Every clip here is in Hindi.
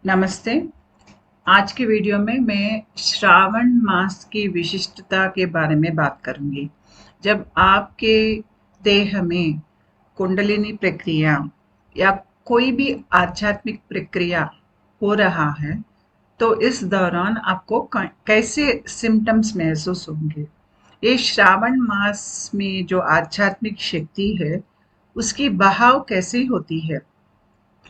नमस्ते। आज की वीडियो में मैं श्रावण मास की विशिष्टता के बारे में बात करूंगी। जब आपके देह में कुंडलिनी प्रक्रिया या कोई भी आध्यात्मिक प्रक्रिया हो रहा है, तो इस दौरान आपको कैसे सिम्टम्स महसूस होंगे। ये श्रावण मास में जो आध्यात्मिक शक्ति है, उसकी बहाव कैसे होती है,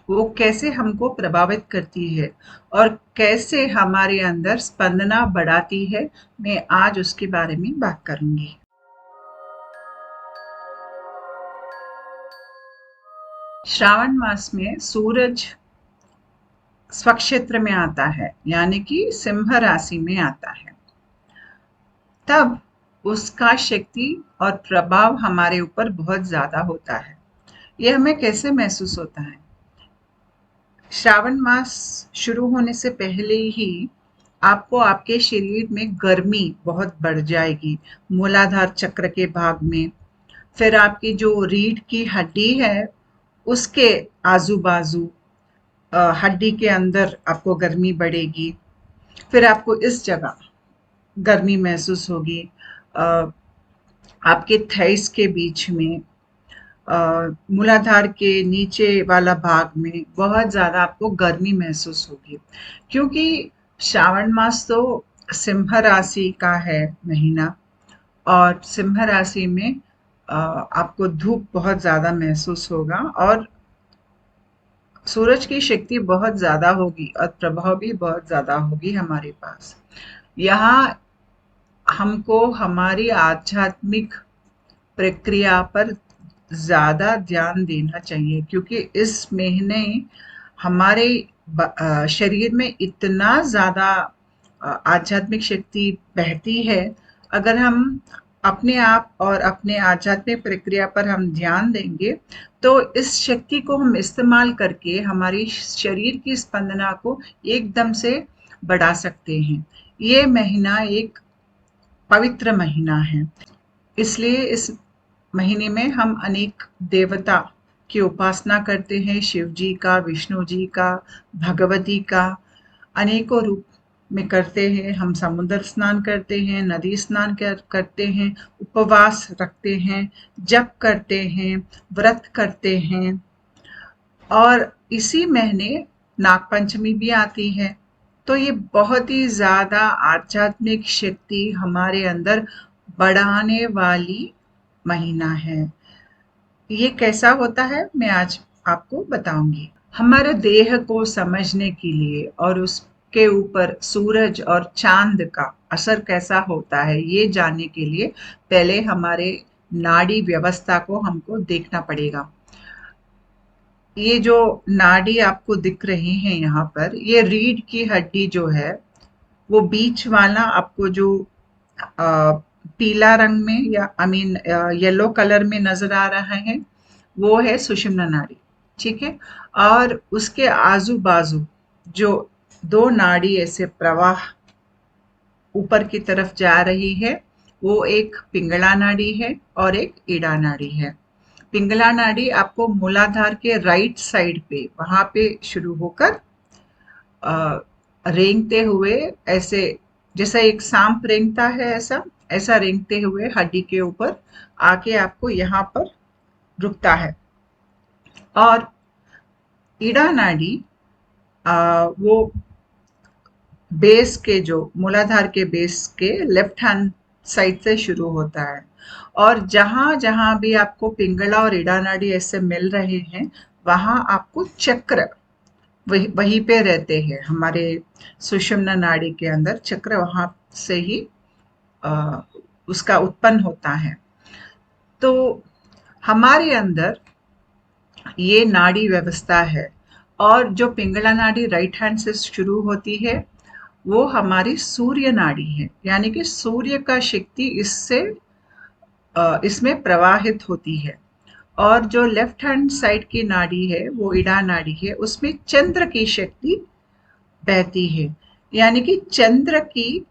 वो कैसे हमको प्रभावित करती है और कैसे हमारे अंदर स्पंदना बढ़ाती है, मैं आज उसके बारे में बात करूंगी। श्रावण मास में सूरज स्वक्षेत्र में आता है, यानी कि सिंह राशि में आता है। तब उसका शक्ति और प्रभाव हमारे ऊपर बहुत ज्यादा होता है। ये हमें कैसे महसूस होता है? श्रावण मास शुरू होने से पहले ही आपको आपके शरीर में गर्मी बहुत बढ़ जाएगी, मूलाधार चक्र के भाग में। फिर आपकी जो रीढ़ की हड्डी है, उसके आजू बाजू हड्डी के अंदर आपको गर्मी बढ़ेगी। फिर आपको इस जगह गर्मी महसूस होगी, आपके थाइस के बीच में, मूलाधार के नीचे वाला भाग में बहुत ज़्यादा आपको गर्मी महसूस होगी, क्योंकि श्रावण मास तो सिंह राशि का है महीना, और सिंह राशि में आपको धूप बहुत ज़्यादा महसूस होगा और सूरज की शक्ति बहुत ज़्यादा होगी और प्रभाव भी बहुत ज़्यादा होगी हमारे पास। यहाँ हमको हमारी आध्यात्मिक प्रक्रिया पर ज़्यादा ध्यान देना चाहिए, क्योंकि इस महीने हमारे शरीर में इतना ज़्यादा आध्यात्मिक शक्ति बहती है। अगर हम अपने आप और अपने आध्यात्मिक प्रक्रिया पर हम ध्यान देंगे, तो इस शक्ति को हम इस्तेमाल करके हमारी शरीर की स्पंदना को एकदम से बढ़ा सकते हैं। ये महीना एक पवित्र महीना है, इसलिए इस महीने में हम अनेक देवता की उपासना करते हैं। शिव जी का, विष्णु जी का, भगवती का अनेकों रूप में करते हैं। हम समुद्र स्नान करते हैं, नदी स्नान करते हैं, उपवास रखते हैं, जप करते हैं, व्रत करते हैं। और इसी महीने नागपंचमी भी आती है। तो ये बहुत ही ज़्यादा आध्यात्मिक शक्ति हमारे अंदर बढ़ाने वाली महीना है। ये कैसा होता है, मैं आज आपको बताऊंगी। हमारे देह को समझने के लिए और उसके ऊपर सूरज और चांद का असर कैसा होता है, ये जानने के लिए पहले हमारे नाड़ी व्यवस्था को हमको देखना पड़ेगा। ये जो नाड़ी आपको दिख रही है यहाँ पर, ये रीढ़ की हड्डी जो है, वो बीच वाला आपको जो पीला रंग में या येलो कलर में नजर आ रहा है, वो है सुषुम्ना नाड़ी। ठीक है। और उसके आजू बाजू जो दो नाड़ी ऐसे प्रवाह ऊपर की तरफ जा रही है, वो एक पिंगला नाड़ी है और एक ईड़ा नाड़ी है। पिंगला नाड़ी आपको मूलाधार के राइट साइड पे, वहां पे शुरू होकर रेंगते हुए ऐसे, जैसा एक सांप रेंगता है, ऐसा ऐसा रेंगते हुए हड्डी के ऊपर आके आपको यहाँ पर रुकता है। और ईड़ा नाड़ी वो बेस के, जो मूलाधार के बेस के लेफ्ट हैंड साइड से शुरू होता है। और जहां जहां भी आपको पिंगला और ईड़ा नाड़ी ऐसे मिल रहे हैं, वहां आपको चक्र वहीं पे रहते हैं। हमारे सुषुम्ना नाड़ी के अंदर चक्र वहां से ही अ, उसका उत्पन्न होता है। तो हमारे अंदर ये नाड़ी व्यवस्था है। और जो पिंगला नाड़ी राइट हैंड से शुरू होती है, वो हमारी सूर्य नाड़ी है, यानी कि सूर्य का शक्ति इसमें प्रवाहित होती है। और जो लेफ्ट हैंड साइड की नाड़ी है, वो ईड़ा नाड़ी है, उसमें चंद्र की शक्ति बहती है। यानी कि चंद्र की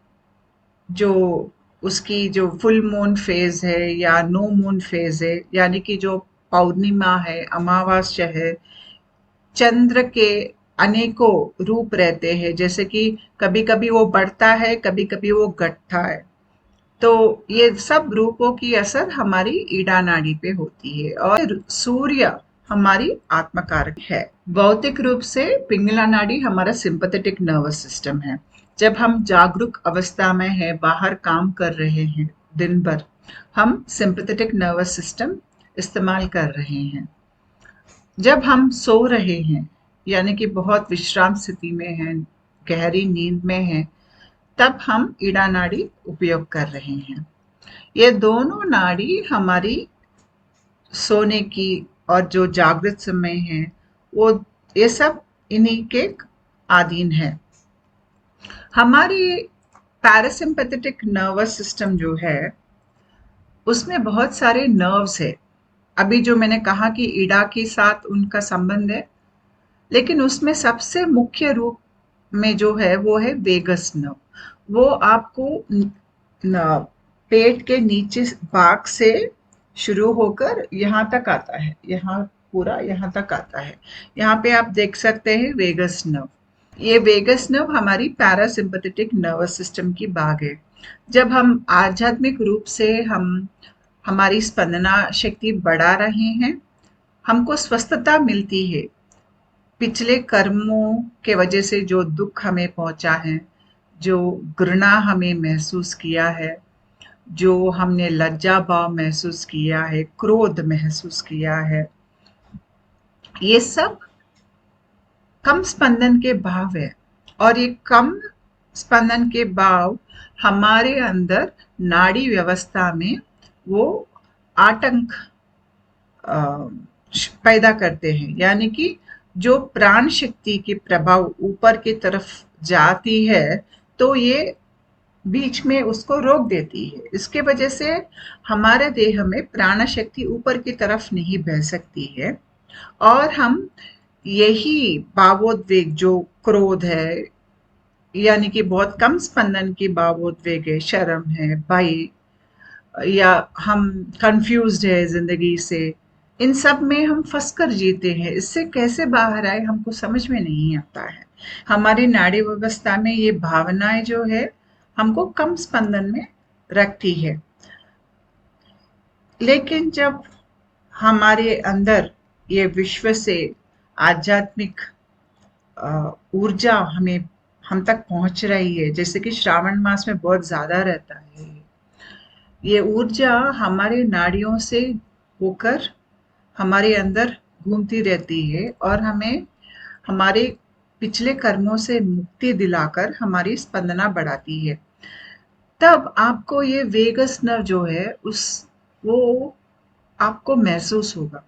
जो, उसकी जो फुल मून फेज है या नो मून फेज है, यानी कि जो पौर्णिमा है, अमावस्या है, चंद्र के अनेकों रूप रहते हैं, जैसे कि कभी कभी वो बढ़ता है, कभी कभी वो घटता है। तो ये सब रूपों की असर हमारी ईड़ा नाड़ी पे होती है। और सूर्य हमारी आत्मकारक है। भौतिक रूप से पिंगला नाड़ी हमारा सिंपैथेटिक नर्वस सिस्टम है। जब हम जागरूक अवस्था में हैं, बाहर काम कर रहे हैं दिन भर, हम सिंपैथेटिक नर्वस सिस्टम इस्तेमाल कर रहे हैं। जब हम सो रहे हैं, यानी कि बहुत विश्राम स्थिति में हैं, गहरी नींद में हैं, तब हम ईड़ा नाड़ी उपयोग कर रहे हैं। ये दोनों नाड़ी हमारी सोने की और जो जागृत समय है, वो ये सब इन्हीं के अधीन है। हमारी पैरासिम्पैथेटिक नर्वस सिस्टम जो है, उसमें बहुत सारे नर्व्स है। अभी जो मैंने कहा कि ईड़ा के साथ उनका संबंध है, लेकिन उसमें सबसे मुख्य रूप में जो है वो है वेगस नर्व। वो आपको पेट के नीचे भाग से शुरू होकर यहाँ तक आता है, यहाँ पूरा यहाँ तक आता है। यहाँ पे आप देख सकते हैं वेगस नर्व। ये वेगस नर्व हमारी पैरासिम्पैथेटिक नर्वस सिस्टम की भाग है। जब हम आध्यात्मिक रूप से हम हमारी स्पंदना शक्ति बढ़ा रहे हैं, हमको स्वस्थता मिलती है। पिछले कर्मों के वजह से जो दुख हमें पहुंचा है, जो घृणा हमें महसूस किया है, जो हमने लज्जा भाव महसूस किया है, क्रोध महसूस किया है, ये सब कम स्पंदन के भाव है। और ये कम स्पंदन के भाव हमारे अंदर नाड़ी व्यवस्था में वो आतंक पैदा करते हैं। यानी कि जो प्राण शक्ति की प्रभाव ऊपर की तरफ जाती है, तो ये बीच में उसको रोक देती है। इसके वजह से हमारे देह में प्राण शक्ति ऊपर की तरफ नहीं बह सकती है, और हम यही भावोद्वेग जो क्रोध है, यानी कि बहुत कम स्पंदन की भावोद्वेग है, शर्म है, भय, या हम कंफ्यूज्ड है जिंदगी से, इन सब में हम फंस कर जीते हैं। इससे कैसे बाहर आए हमको समझ में नहीं आता है। हमारी नाड़ी व्यवस्था में ये भावनाएं जो है हमको कम स्पंदन में रखती है। लेकिन जब हमारे अंदर ये विश्व से आध्यात्मिक ऊर्जा हमें हम तक पहुंच रही है, जैसे कि श्रावण मास में बहुत ज्यादा रहता है, ये ऊर्जा हमारे नाड़ियों से होकर हमारे अंदर घूमती रहती है और हमें हमारे पिछले कर्मों से मुक्ति दिलाकर हमारी स्पंदना बढ़ाती है। तब आपको ये वेगस नर्व जो है उस वो आपको महसूस होगा,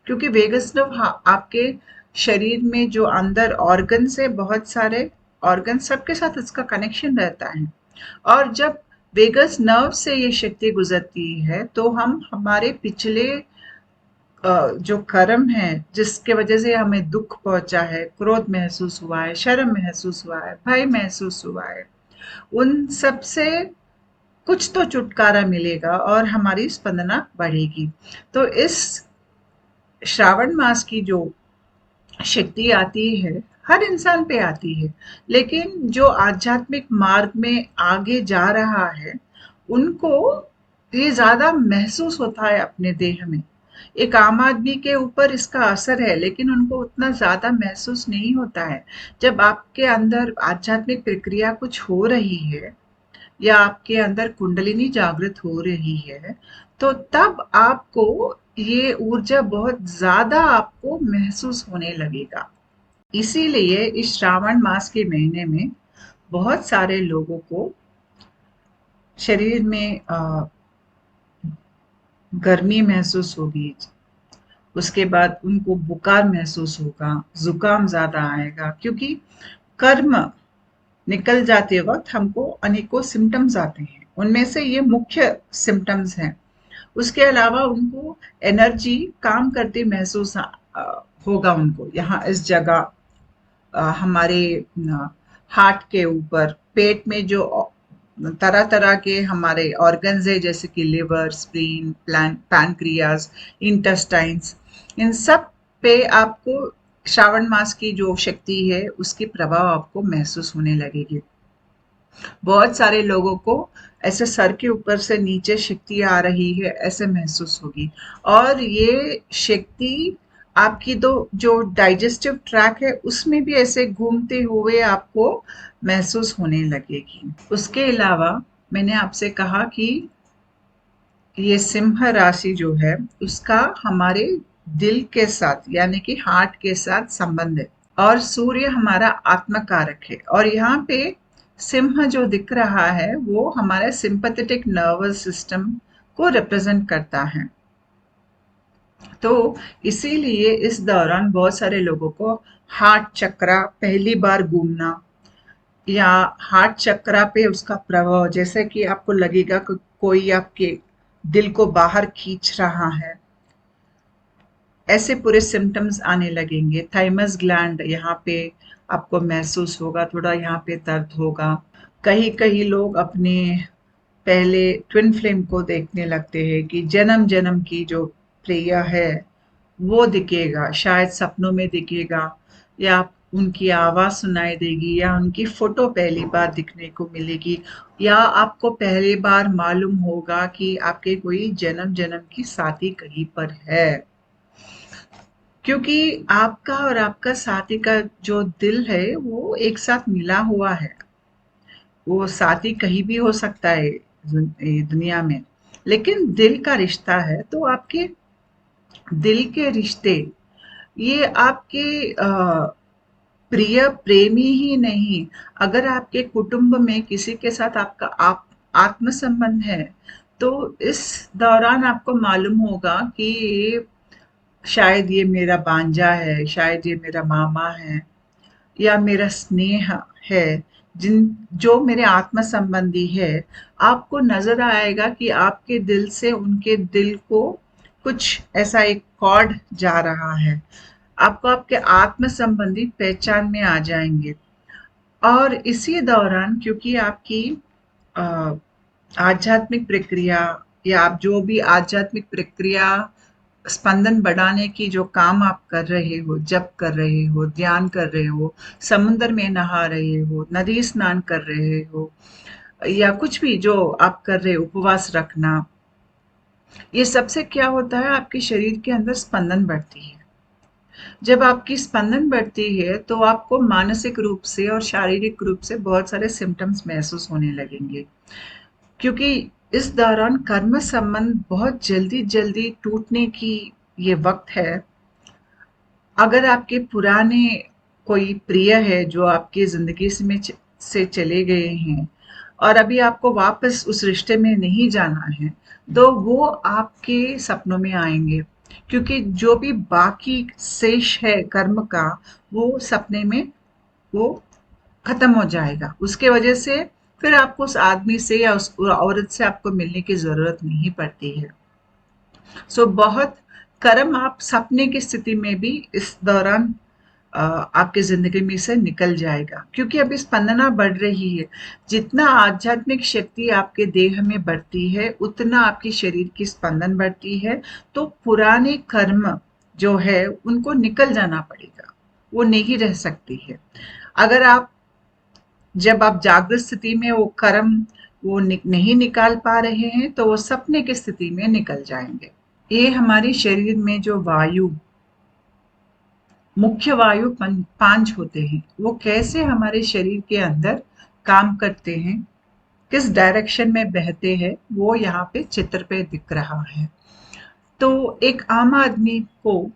क्योंकि वेगस नर्व आपके शरीर में जो अंदर ऑर्गन्स है, बहुत सारे ऑर्गन, सबके साथ इसका कनेक्शन रहता है। और जब वेगस नर्व से ये शक्ति गुजरती है, तो हम हमारे पिछले जो कर्म है, जिसके वजह से हमें दुख पहुंचा है, क्रोध महसूस हुआ है, शर्म महसूस हुआ है, भय महसूस हुआ है, उन सब से कुछ तो छुटकारा मिलेगा और हमारी स्पंदना बढ़ेगी। तो इस श्रावण मास की जो शक्ति आती है, हर इंसान पे आती है, लेकिन जो आध्यात्मिक मार्ग में आगे जा रहा है, उनको ये ज्यादा महसूस होता है अपने देह में। एक आम आदमी के ऊपर इसका असर है, लेकिन उनको उतना ज्यादा महसूस नहीं होता है। जब आपके अंदर आध्यात्मिक प्रक्रिया कुछ हो रही है, या आपके अंदर कुंडलिनी जागृत हो रही है, तो तब आपको ये ऊर्जा बहुत ज्यादा आपको महसूस होने लगेगा। इसीलिए इस श्रावण मास के महीने में बहुत सारे लोगों को शरीर में गर्मी महसूस होगी, उसके बाद उनको बुखार महसूस होगा, जुकाम ज्यादा आएगा, क्योंकि कर्म निकल जाते वक्त हमको अनेकों सिम्टम्स आते हैं। उनमें से ये मुख्य सिम्टम्स हैं। उसके अलावा उनको एनर्जी काम करती महसूस होगा उनको यहाँ इस जगह, हमारे हार्ट के ऊपर, पेट में जो तरह तरह के हमारे ऑर्गन्स है, जैसे कि लिवर, स्प्लीन, पैनक्रियाज, इंटेस्टाइन्स, इन सब पे आपको श्रावण मास की जो शक्ति है उसकी प्रभाव आपको महसूस होने लगेगी। बहुत सारे लोगों को ऐसे सर के ऊपर से नीचे शक्ति आ रही है ऐसे महसूस होगी, और ये शक्ति आपकी तो जो डाइजेस्टिव ट्रैक है उसमें भी ऐसे घूमते हुए आपको महसूस होने लगेगी। उसके अलावा मैंने आपसे कहा कि ये सिंह राशि जो है उसका हमारे दिल के साथ यानी कि हार्ट के साथ संबंध है, और सूर्य हमारा आत्मकारक है, और यहाँ पे सिंह जो दिख रहा है वो हमारे सिंपैथेटिक नर्वस सिस्टम को रिप्रेजेंट करता है। तो इसीलिए इस दौरान बहुत सारे लोगों को हार्ट चक्रा पहली बार घूमना, या हार्ट चक्रा पे उसका प्रभाव, जैसे कि आपको लगेगा कि कोई आपके दिल को बाहर खींच रहा है, ऐसे पूरे सिम्टम्स आने लगेंगे। थाइमस ग्लैंड यहाँ पे आपको महसूस होगा, थोड़ा यहाँ पे दर्द होगा। कहीं कहीं लोग अपने पहले ट्विन फ्लेम को देखने लगते हैं कि जन्म जन्म की जो प्रिय है वो दिखेगा, शायद सपनों में दिखेगा, या उनकी आवाज सुनाई देगी, या उनकी फोटो पहली बार दिखने को मिलेगी, या आपको पहली बार मालूम होगा कि आपके कोई जन्म जन्म की साथी कहीं पर है। क्योंकि आपका और आपका साथी का जो दिल है वो एक साथ मिला हुआ है। वो साथी कहीं भी हो सकता है दुनिया में, लेकिन दिल का रिश्ता है, तो आपके दिल के रिश्ते ये आपके प्रिय प्रेमी ही नहीं, अगर आपके कुटुंब में किसी के साथ आपका आत्म संबंध है, तो इस दौरान आपको मालूम होगा कि शायद ये मेरा भांजा है, शायद ये मेरा मामा है, या मेरा स्नेह है, जिन जो मेरे आत्म संबंधी है। आपको नजर आएगा कि आपके दिल से उनके दिल को कुछ ऐसा एक कॉर्ड जा रहा है। आपको आपके आत्म संबंधी पहचान में आ जाएंगे। और इसी दौरान क्योंकि आपकी अ, आध्यात्मिक प्रक्रिया, या आप जो भी आध्यात्मिक प्रक्रिया स्पंदन बढ़ाने की जो काम आप कर रहे हो, जप कर रहे हो, ध्यान कर रहे हो, समुद्र में नहा रहे हो, नदी स्नान कर रहे हो, या कुछ भी जो आप कर रहे हो, उपवास रखना, ये सबसे क्या होता है, आपके शरीर के अंदर स्पंदन बढ़ती है। जब आपकी स्पंदन बढ़ती है तो आपको मानसिक रूप से और शारीरिक रूप से बहुत सारे सिम्टम्स महसूस होने लगेंगे, क्योंकि इस दौरान कर्म संबंध बहुत जल्दी जल्दी टूटने की ये वक्त है। अगर आपके पुराने कोई प्रिय है जो आपकी जिंदगी से चले गए हैं, और अभी आपको वापस उस रिश्ते में नहीं जाना है, तो वो आपके सपनों में आएंगे, क्योंकि जो भी बाकी शेष है कर्म का वो सपने में वो खत्म हो जाएगा। उसके वजह से फिर आपको उस आदमी से या उस औरत से आपको मिलने की जरूरत नहीं पड़ती है। सो बहुत कर्म आप सपने की स्थिति में भी इस दौरान आपकी जिंदगी में से निकल जाएगा, क्योंकि अभी स्पंदना बढ़ रही है। जितना आध्यात्मिक शक्ति आपके देह में बढ़ती है उतना आपके शरीर की स्पंदन बढ़ती है। तो पुराने कर्म जो है उनको निकल जाना पड़ेगा, वो नहीं रह सकती है। अगर आप जब आप जागृत स्थिति में वो कर्म वो नहीं निकाल पा रहे हैं, तो वो सपने की स्थिति में निकल जाएंगे। ये हमारे शरीर में जो वायु, मुख्य वायु पांच होते हैं, वो कैसे हमारे शरीर के अंदर काम करते हैं, किस डायरेक्शन में बहते हैं, वो यहाँ पे चित्र पे दिख रहा है। तो एक आम आदमी को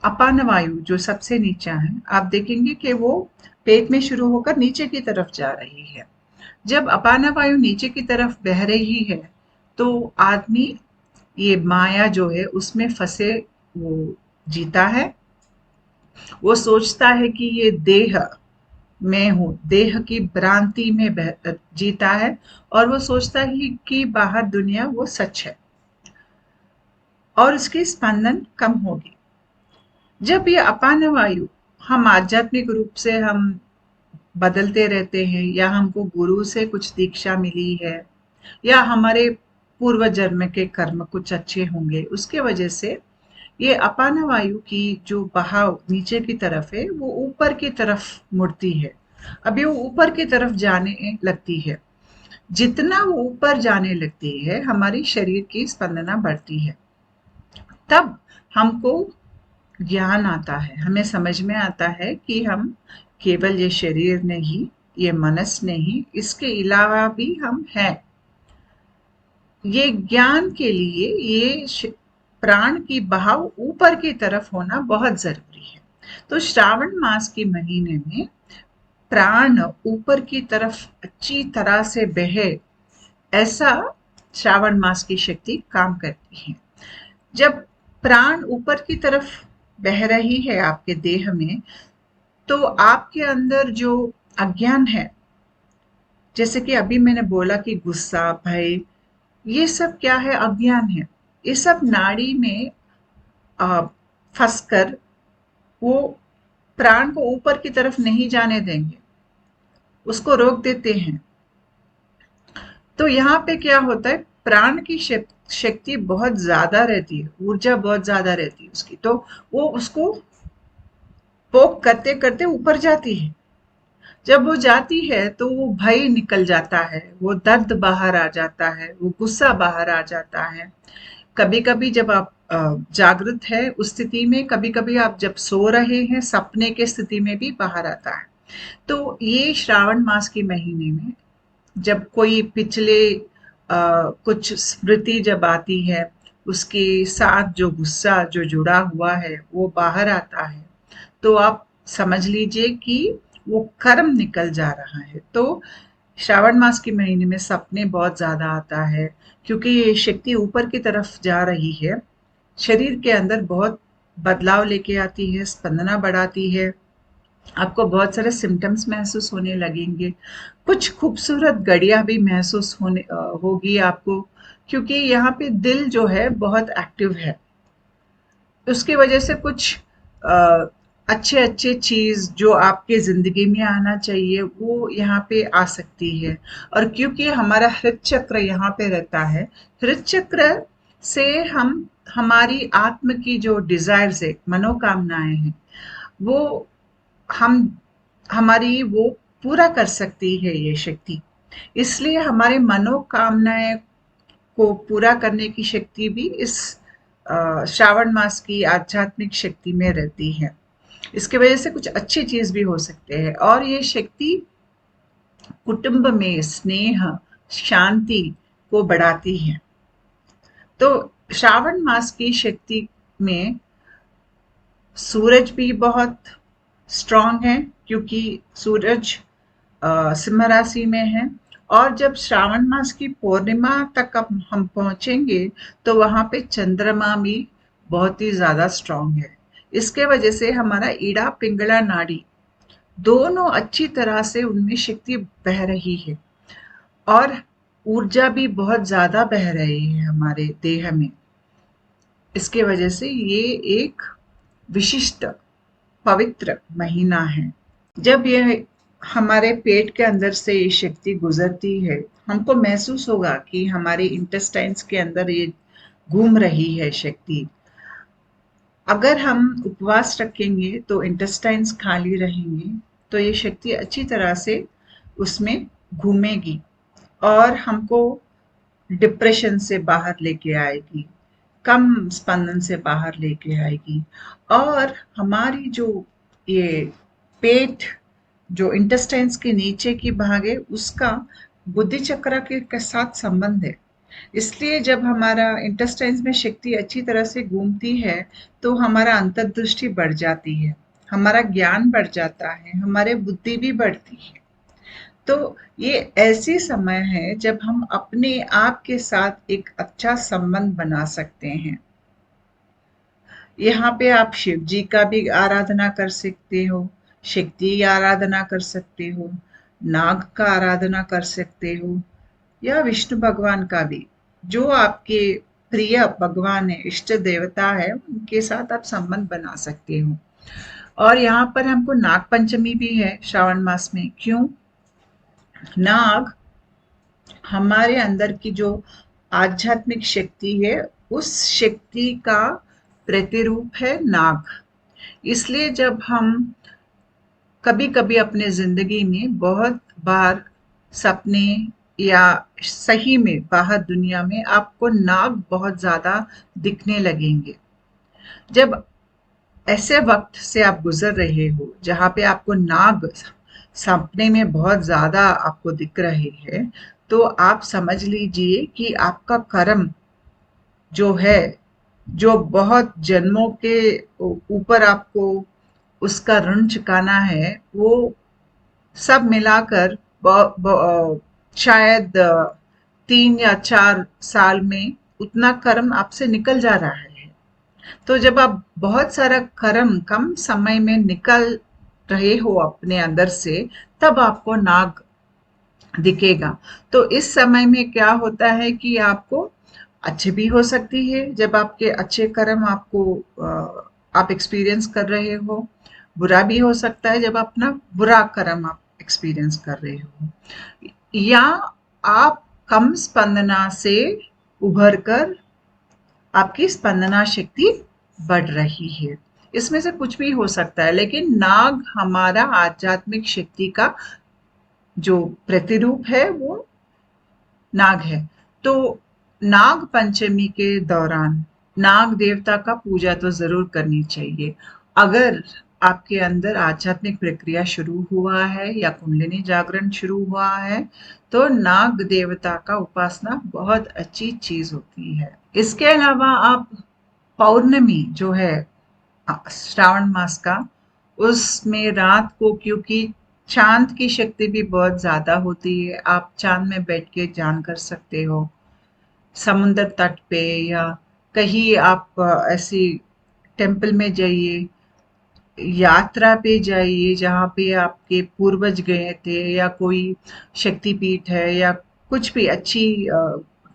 अपान वायु जो सबसे नीचा है, आप देखेंगे कि वो पेट में शुरू होकर नीचे की तरफ जा रही है। जब अपान वायु नीचे की तरफ बह रही है तो आदमी ये माया जो है उसमें फंसे वो जीता है। वो सोचता है कि ये देह मैं हूँ, देह की भ्रांति में जीता है, और वो सोचता है कि बाहर दुनिया वो सच है, और उसकी स्पंदन कम होगी। जब ये अपान वायु हम आध्यात्मिक रूप से हम बदलते रहते हैं, या हमको गुरु से कुछ दीक्षा मिली है, या हमारे पूर्व जन्म के कर्म कुछ अच्छे होंगे, उसके वजह से ये अपान वायु की जो बहाव नीचे की तरफ है वो ऊपर की तरफ मुड़ती है। अभी वो ऊपर की तरफ जाने लगती है। जितना वो ऊपर जाने लगती है हमारी शरीर की स्पंदना बढ़ती है। तब हमको ज्ञान आता है, हमें समझ में आता है कि हम केवल ये शरीर नहीं, ये मनस नहीं, इसके अलावा भी हम हैं। ये ज्ञान के लिए प्राण की बहाव ऊपर की तरफ होना बहुत जरूरी है। तो श्रावण मास के महीने में प्राण ऊपर की तरफ अच्छी तरह से बहे, ऐसा श्रावण मास की शक्ति काम करती है। जब प्राण ऊपर की तरफ बह रही है आपके देह में, तो आपके अंदर जो अज्ञान है, जैसे कि अभी मैंने बोला कि गुस्सा, भय, ये सब क्या है? अज्ञान है। ये सब नाड़ी में फंसकर वो प्राण को ऊपर की तरफ नहीं जाने देंगे, उसको रोक देते हैं। तो यहाँ पे क्या होता है, प्राण की शक्ति बहुत ज्यादा रहती है, ऊर्जा बहुत ज्यादा रहती है उसकी, तो वो उसको पोक करते करते ऊपर जाती है। जब वो जाती है तो वो भय निकल जाता है, वो दर्द बाहर आ जाता है, वो गुस्सा बाहर आ जाता है। कभी कभी जब आप जागृत है उस स्थिति में, कभी कभी आप जब सो रहे हैं सपने के स्थिति में भी बाहर आता है। तो ये श्रावण मास के महीने में जब कोई पिछले कुछ स्मृति जब आती है, उसके साथ जो गुस्सा जो जुड़ा हुआ है वो बाहर आता है, तो आप समझ लीजिए कि वो कर्म निकल जा रहा है। तो श्रावण मास के महीने में सपने बहुत ज्यादा आता है, क्योंकि ये शक्ति ऊपर की तरफ जा रही है, शरीर के अंदर बहुत बदलाव लेके आती है, स्पंदना बढ़ाती है, आपको बहुत सारे सिम्टम्स महसूस होने लगेंगे, कुछ खूबसूरत घड़ियां भी महसूस होगी आपको, क्योंकि यहाँ पे दिल जो है बहुत एक्टिव है। उसकी वजह से कुछ अच्छे अच्छे चीज जो आपके जिंदगी में आना चाहिए वो यहाँ पे आ सकती है। और क्योंकि हमारा हृदय चक्र यहाँ पे रहता है, हृदय चक्र से हम हमारी आत्म की जो डिजायर्स है, मनोकामनाएं हैं, वो हम हमारी वो पूरा कर सकती है ये शक्ति। इसलिए हमारे मनोकामनाएं को पूरा करने की शक्ति भी इस श्रावण मास की आध्यात्मिक शक्ति में रहती है। इसकी वजह से कुछ अच्छी चीज भी हो सकते हैं। और ये शक्ति कुटुंब में स्नेह, शांति को बढ़ाती है। तो श्रावण मास की शक्ति में सूरज भी बहुत स्ट्रांग है, क्योंकि सूरज सिंह राशि में है। और जब श्रावण मास की पूर्णिमा तक अब हम पहुंचेंगे तो वहां पे चंद्रमा भी बहुत ही ज्यादा स्ट्रांग है। इसके वजह से हमारा ईड़ा पिंगला नाड़ी दोनों अच्छी तरह से उनमें शक्ति बह रही है, और ऊर्जा भी बहुत ज्यादा बह रही है हमारे देह में। इसके वजह से ये एक विशिष्ट पवित्र महीना है। जब ये हमारे पेट के अंदर से ये शक्ति गुजरती है, हमको महसूस होगा कि हमारे इंटेस्टाइन्स के अंदर ये घूम रही है शक्ति। अगर हम उपवास रखेंगे तो इंटेस्टाइन्स खाली रहेंगे, तो ये शक्ति अच्छी तरह से उसमें घूमेगी और हमको डिप्रेशन से बाहर लेके आएगी, कम स्पंदन से बाहर लेके आएगी। और हमारी जो ये पेट, जो इंटेस्टाइन्स के नीचे की भाग है, उसका बुद्धि चक्र के साथ संबंध है। इसलिए जब हमारा इंटेस्टाइन्स में शक्ति अच्छी तरह से घूमती है तो हमारा अंतर्दृष्टि बढ़ जाती है, हमारा ज्ञान बढ़ जाता है, हमारे बुद्धि भी बढ़ती है। तो ये ऐसी समय है जब हम अपने आप के साथ एक अच्छा संबंध बना सकते हैं। यहाँ पे आप शिव जी का भी आराधना कर सकते हो, शक्ति की आराधना कर सकते हो, नाग का आराधना कर सकते हो, या विष्णु भगवान का भी, जो आपके प्रिय भगवान है, इष्ट देवता है, उनके साथ आप संबंध बना सकते हो। और यहाँ पर हमको नाग पंचमी भी है श्रावण मास में। क्यों? नाग हमारे अंदर की जो आध्यात्मिक शक्ति है, उस शक्ति का प्रतिरूप है नाग। इसलिए जब हम कभी कभी अपने जिंदगी में बहुत बार सपने या सही में बाहर दुनिया में आपको नाग बहुत ज्यादा दिखने लगेंगे। जब ऐसे वक्त से आप गुजर रहे हो जहाँ पे आपको नाग सपने में बहुत ज्यादा आपको दिख रहे हैं, तो आप समझ लीजिए कि आपका कर्म जो है, जो बहुत जन्मों के ऊपर आपको उसका ऋण चुकाना है, वो सब मिलाकर शायद 3 या 4 साल में उतना कर्म आपसे निकल जा रहा है। तो जब आप बहुत सारा कर्म कम समय में निकल रहे हो अपने अंदर से, तब आपको नाग दिखेगा। तो इस समय में क्या होता है कि आपको अच्छे भी हो सकती है जब आपके अच्छे कर्म आपको आप एक्सपीरियंस कर रहे हो, बुरा भी हो सकता है जब अपना बुरा कर्म आप एक्सपीरियंस कर रहे हो, या आप कम स्पंदना से उभर कर आपकी स्पंदना शक्ति बढ़ रही है। इसमें से कुछ भी हो सकता है, लेकिन नाग हमारा आध्यात्मिक शक्ति का जो प्रतिरूप है वो नाग है। तो नाग पंचमी के दौरान नाग देवता का पूजा तो जरूर करनी चाहिए। अगर आपके अंदर आध्यात्मिक प्रक्रिया शुरू हुआ है या कुंडलिनी जागरण शुरू हुआ है, तो नाग देवता का उपासना बहुत अच्छी चीज होती है। इसके अलावा आप पौर्णमी जो है श्रावण मास का, उसमें रात को, क्योंकि चांद की शक्ति भी बहुत ज्यादा होती है, आप चांद में बैठ के ध्यान कर सकते हो समुद्र तट पे, या कहीं आप ऐसी टेम्पल में जाइए, यात्रा पे जाइए जहाँ पे आपके पूर्वज गए थे, या कोई शक्तिपीठ है, या कुछ भी अच्छी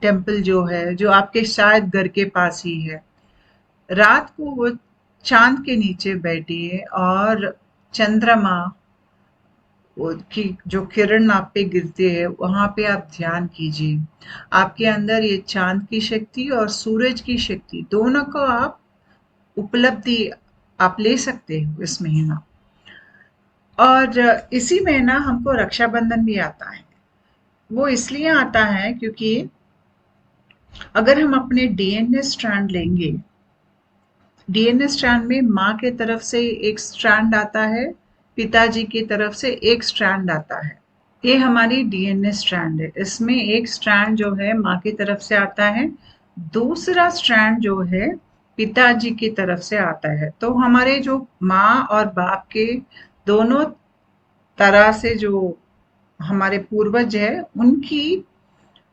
टेम्पल जो है जो आपके शायद घर के पास ही है। रात को वो चांद के नीचे बैठिए और चंद्रमा की जो किरण आप पे गिरते हैं वहां पे आप ध्यान कीजिए। आपके अंदर ये चांद की शक्ति और सूरज की शक्ति दोनों को आप उपलब्धि आप ले सकते हो इस महीना। और इसी महीना हमको रक्षाबंधन भी आता है। वो इसलिए आता है क्योंकि अगर हम अपने डीएनए स्ट्रैंड लेंगे, डीएनए स्ट्रैंड में माँ के तरफ से एक स्ट्रैंड आता है, पिताजी की तरफ से एक स्ट्रैंड आता है। ये हमारी डीएनए स्ट्रैंड है। इसमें एक स्ट्रैंड जो है माँ की तरफ से आता है, दूसरा स्ट्रैंड जो है पिताजी की तरफ से आता है। तो हमारे जो माँ और बाप के दोनों तरह से जो हमारे पूर्वज है, उनकी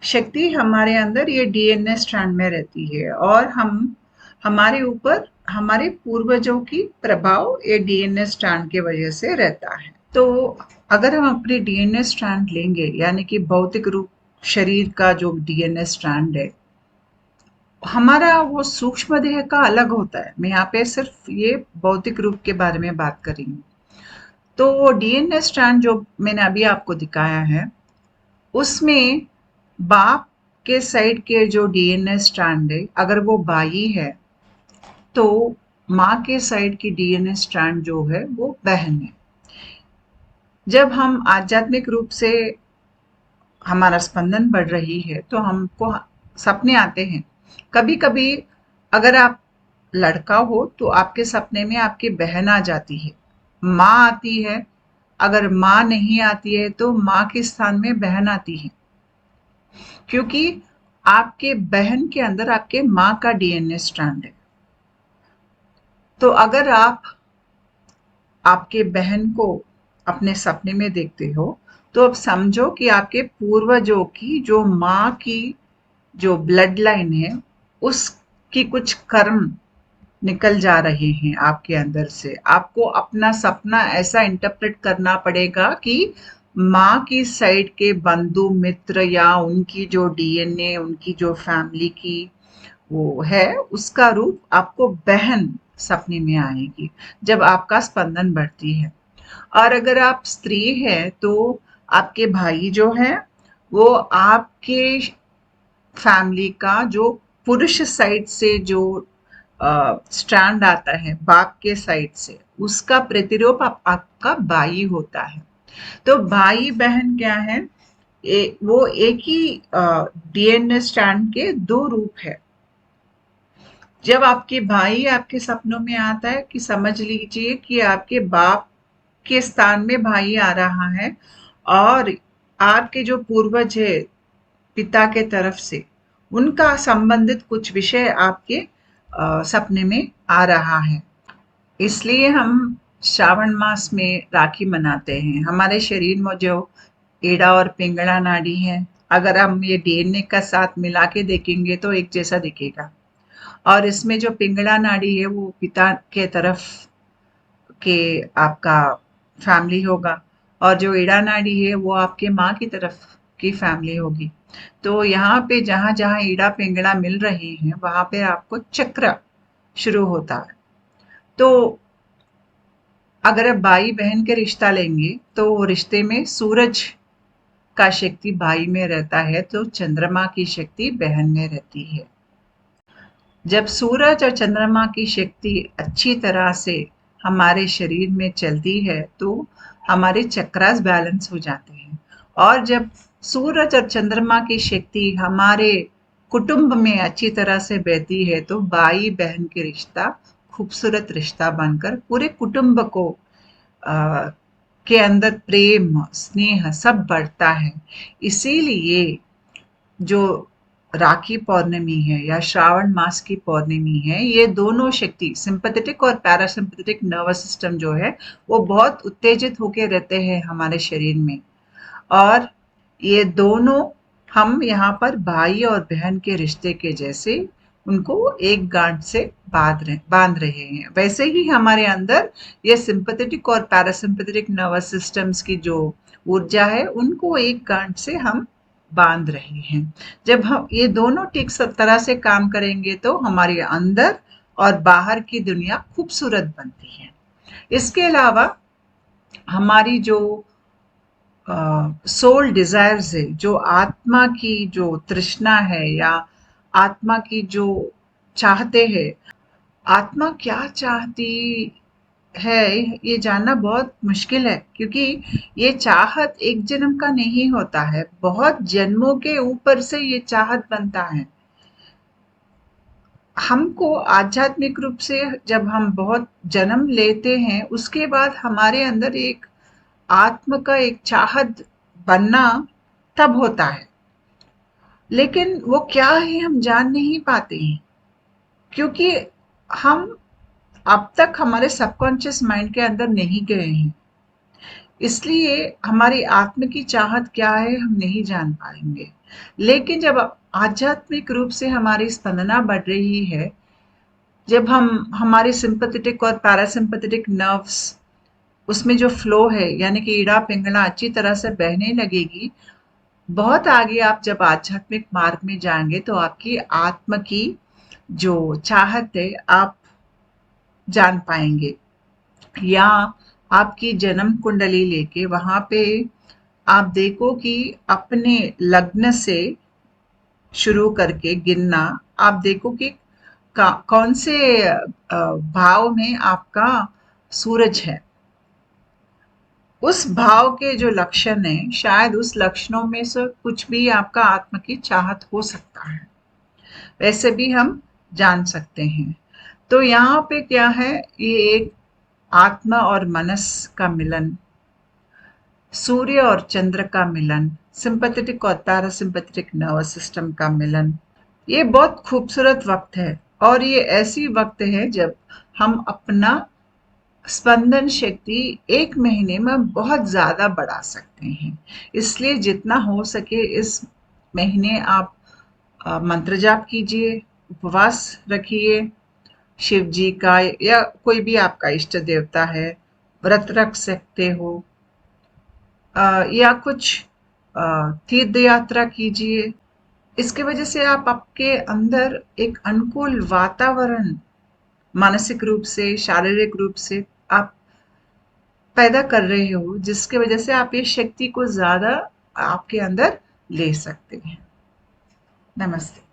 शक्ति हमारे अंदर ये डीएनए स्ट्रैंड में रहती है, और हम हमारे ऊपर हमारे पूर्वजों की प्रभाव ये डीएनए स्ट्रैंड की वजह से रहता है। तो अगर हम अपने डीएनए स्ट्रैंड लेंगे, यानी कि भौतिक रूप शरीर का जो डीएनए स्ट्रैंड है, हमारा वो सूक्ष्म देह का अलग होता है। मैं यहाँ पे सिर्फ ये भौतिक रूप के बारे में बात कर रही हूँ। तो वो डीएनए स्ट्रैंड जो मैंने अभी आपको दिखाया है, उसमें बाप के साइड के जो डीएनए स्ट्रैंड है, अगर वो बाई है, तो माँ के साइड की डीएनए स्ट्रैंड जो है वो बहन है। जब हम आध्यात्मिक रूप से हमारा स्पंदन बढ़ रही है तो हमको सपने आते हैं। कभी कभी अगर आप लड़का हो तो आपके सपने में आपकी बहन आ जाती है, माँ आती है। अगर माँ नहीं आती है तो माँ के स्थान में बहन आती है, क्योंकि आपके बहन के अंदर आपके माँ का डीएनए स्ट्रैंड है। तो अगर आप आपके बहन को अपने सपने में देखते हो, तो अब समझो कि आपके पूर्वजों की जो माँ की जो ब्लड लाइन है, उसकी कुछ कर्म निकल जा रहे हैं आपके अंदर से। आपको अपना सपना ऐसा इंटरप्रेट करना पड़ेगा कि माँ की साइड के बंधु मित्र या उनकी जो डीएनए, उनकी जो फैमिली की वो है, उसका रूप आपको बहन सपने में आएगी जब आपका स्पंदन बढ़ती है। और अगर आप स्त्री है तो आपके भाई जो है वो आपके फैमिली का जो पुरुष साइड से जो स्ट्रैंड आता है बाप के साइड से, उसका प्रतिरूप आपका भाई होता है। तो भाई बहन क्या है, वो एक ही डीएनए स्ट्रैंड के दो रूप है। जब आपके भाई आपके सपनों में आता है कि समझ लीजिए कि आपके बाप के स्थान में भाई आ रहा है, और आपके जो पूर्वज है पिता के तरफ से, उनका संबंधित कुछ विषय आपके सपने में आ रहा है। इसलिए हम श्रावण मास में राखी मनाते हैं। हमारे शरीर में जो एड़ा और पिंगला नाड़ी है, अगर हम ये डीएनए का साथ मिला के देखेंगे तो एक जैसा दिखेगा। और इसमें जो पिंगला नाड़ी है वो पिता के तरफ के आपका फैमिली होगा, और जो एड़ा नाड़ी है वो आपके माँ की तरफ की फैमिली होगी। तो यहाँ पे जहाँ जहाँ ईड़ा पिंगला मिल रहे हैं वहां पे आपको चक्र शुरू होता है। तो अगर आप भाई बहन के रिश्ता लेंगे तो रिश्ते में सूरज का शक्ति भाई में रहता है, तो चंद्रमा की शक्ति बहन में रहती है। जब सूरज और चंद्रमा की शक्ति अच्छी तरह से हमारे शरीर में चलती है तो हमारे चक्रास बैलेंस हो जाते हैं। और जब सूरज और चंद्रमा की शक्ति हमारे कुटुंब में अच्छी तरह से बहती है तो भाई बहन के रिश्ता खूबसूरत रिश्ता बनकर पूरे कुटुंब को के अंदर प्रेम स्नेह सब बढ़ता है। इसीलिए जो राखी पौर्णमी है या श्रावण मास की पौर्णमी है, ये दोनों शक्ति सिंपैथेटिक और पैरासिम्पैथेटिक नर्वस सिस्टम जो है वो बहुत उत्तेजित होके रहते हैं हमारे शरीर में। और ये दोनों हम यहाँ पर भाई और बहन के रिश्ते के जैसे उनको एक गांठ से बांध रहे हैं। वैसे ही हमारे अंदर ये सिंपैथेटिक और पैरासिम्पैथेटिक नर्वस सिस्टम्स की जो ऊर्जा है उनको एक गांठ से हम बांध रहे हैं। जब हम ये दोनों ठीक तरह से काम करेंगे तो हमारे अंदर और बाहर की दुनिया खूबसूरत बनती है। इसके अलावा हमारी जो सोल डिजायर्स है, जो आत्मा की जो तृष्णा है या आत्मा की जो चाहते हैं, आत्मा क्या चाहती है ये जानना बहुत मुश्किल है, क्योंकि ये चाहत एक जन्म का नहीं होता है, बहुत जन्मों के ऊपर से ये चाहत बनता है। हमको आध्यात्मिक रूप से जब हम बहुत जन्म लेते हैं उसके बाद हमारे अंदर एक आत्म का एक चाहत बनना तब होता है, लेकिन वो क्या है हम जान नहीं पाते हैं, क्योंकि हम अब तक हमारे सबकॉन्शियस माइंड के अंदर नहीं गए हैं। इसलिए हमारी आत्म की चाहत क्या है हम नहीं जान पाएंगे। लेकिन जब आध्यात्मिक रूप से हमारी स्पंदना बढ़ रही है, जब हम हमारे सिंपैथेटिक और पैरासिम्पैथेटिक नर्व्स उसमें जो फ्लो है यानी कि ईड़ा पिंगला अच्छी तरह से बहने लगेगी, बहुत आगे आप जब आध्यात्मिक मार्ग में जाएंगे तो आपकी आत्म की जो चाहत है आप जान पाएंगे। या आपकी जन्म कुंडली लेके वहां पे आप देखो कि अपने लग्न से शुरू करके गिनना, आप देखो कि कौन से भाव में आपका सूरज है। उस भाव के जो लक्षण है शायद उस लक्षणों में से कुछ भी आपका आत्म की चाहत हो सकता है, वैसे भी हम जान सकते हैं। तो यहाँ पे क्या है, ये एक आत्मा और मनस का मिलन, सूर्य और चंद्र का मिलन, सिंपैथेटिक और पैरासिम्पैथेटिक नर्वस सिस्टम का मिलन, ये बहुत खूबसूरत वक्त है। और ये ऐसी वक्त है जब हम अपना स्पंदन शक्ति एक महीने में बहुत ज्यादा बढ़ा सकते हैं। इसलिए जितना हो सके इस महीने आप मंत्र जाप कीजिए, उपवास रखिए, शिव जी का या कोई भी आपका इष्ट देवता है व्रत रख सकते हो, या कुछ तीर्थ यात्रा कीजिए। इसके वजह से आप आपके अंदर एक अनुकूल वातावरण मानसिक रूप से शारीरिक रूप से आप पैदा कर रहे हो, जिसके वजह से आप ये शक्ति को ज्यादा आपके अंदर ले सकते हैं। नमस्ते।